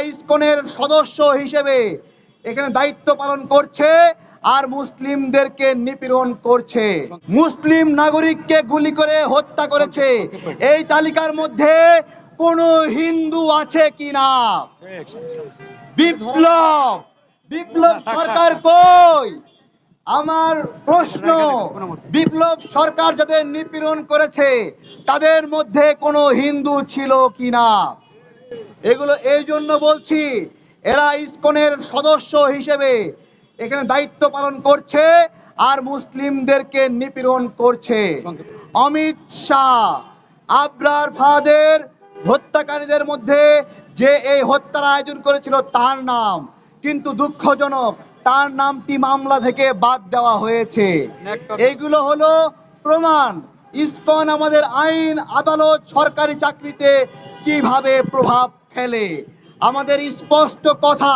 ইসকনের সদস্য হিসেবে এখানে দায়িত্ব পালন করছে আর মুসলিমদেরকে নিপীড়ন করছে, মুসলিম নাগরিককে গুলি করে হত্যা করেছে। এই তালিকার মধ্যে কোন হিন্দু আছে কিনা? বিপ্লব বিপ্লব সরকার কই? আমার প্রশ্ন, বিপ্লব সরকার যাদের নিপীড়ন করেছে তাদের মধ্যে কোনো হিন্দু ছিল কিনা? এগুলো এই জন্য বলছি, এরা ইসকনের সদস্য হিসেবে এখানে দায়িত্ব পালন করছে আর মুসলিমদেরকে নিপীড়ন করছে। অমিত শাহ আবরার ফাহাদের হত্যাকারীদের মধ্যে যে এই হত্যার আয়োজন করেছিল তার নাম, কিন্তু দুঃখজনক তার নামটি মামলা থেকে বাদ দেওয়া হয়েছে। এইগুলো হলো প্রমাণ ইসকন আমাদের আইন, আদালত, সরকারি চাকরিতে কিভাবে প্রভাব ফেলে। আমাদের স্পষ্ট কথা,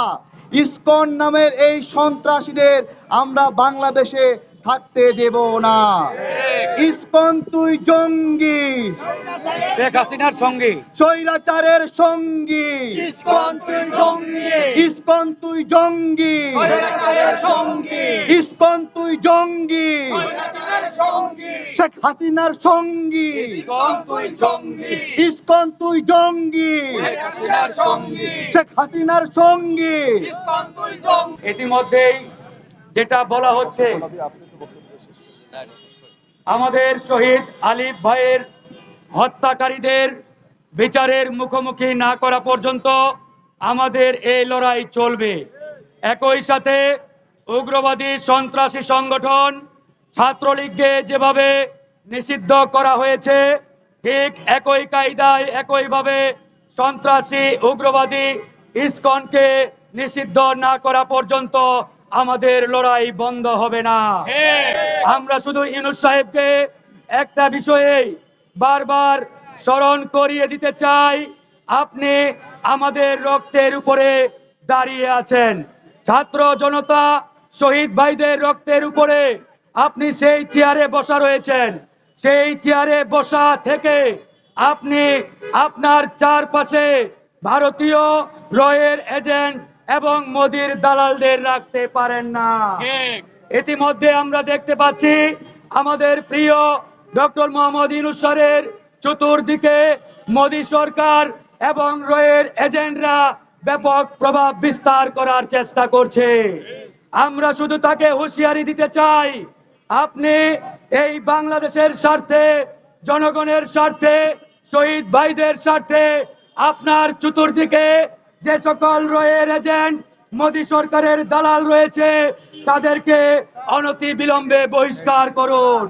ইসকন নামের এই সন্ত্রাসীদের আমরা বাংলাদেশে থাকতে দেব না। ইসকন তুই জঙ্গি, শেখ হাসিনার সঙ্গী, স্বৈরাচারের সঙ্গী। ইসকন তুই জঙ্গি, ইসকন তুই জঙ্গি, স্বৈরাচারের সঙ্গী, ইসকন তুই জঙ্গি, স্বৈরাচারের সঙ্গী, শেখ হাসিনার সঙ্গী। ইসকন তুই জঙ্গি, ইসকন তুই জঙ্গি, শেখ হাসিনার সঙ্গী, শেখ হাসিনার সঙ্গী। ইসকন তুই জঙ্গি। ইতিমধ্যেই যেটা বলা হচ্ছে, আমাদের শহীদ আলিফ ভাইয়ের হত্যাকারীদের বিচারের মুখোমুখি না করা পর্যন্ত আমাদের এই লড়াই চলবে। একই সাথে উগ্রবাদী সন্ত্রাসী সংগঠন ছাত্রলীগকে যেভাবে নিষিদ্ধ করা হয়েছে, ঠিক একই কায়দায় একইভাবে সন্ত্রাসী উগ্রবাদী ইসকনকে নিষিদ্ধ না করা পর্যন্ত আমাদের লড়াই বন্ধ হবে না। আমরা শুধু ইউনূস সাহেবকে একটা বিষয়ে বারবার স্মরণ করিয়ে দিতে চাই, আপনি আমাদের রক্তের উপরে দাঁড়িয়ে আছেন। ছাত্র জনতা শহীদ ভাইদের রক্তের উপরে আপনি সেই চেয়ারে বসা রয়েছেন। সেই চেয়ারে বসা থেকে আপনি আপনার চারপাশে ভারতীয় রয়ের এজেন্ট এবং মোদির দালালদের রাখতে পারেন না। ইতিমধ্যে আমরা দেখতে পাচ্ছি আমাদের প্রিয় ডক্টর মোহাম্মদ ইউনূস স্যারের চতুর্দিকে মোদি সরকার এবং রয়ের এজেন্টরা ব্যাপক প্রভাব বিস্তার করার চেষ্টা করছে। আমরা শুধু তাকে হুঁশিয়ারি দিতে চাই, আপনি এই বাংলাদেশের স্বার্থে, জনগণের স্বার্থে, শহীদ ভাইদের স্বার্থে আপনার চতুর্দিকে যে সকল রয়ের এজেন্ট, মোদি সরকারের দালাল রয়েছে তাদেরকে অনতি বিলম্বে বহিষ্কার করুন।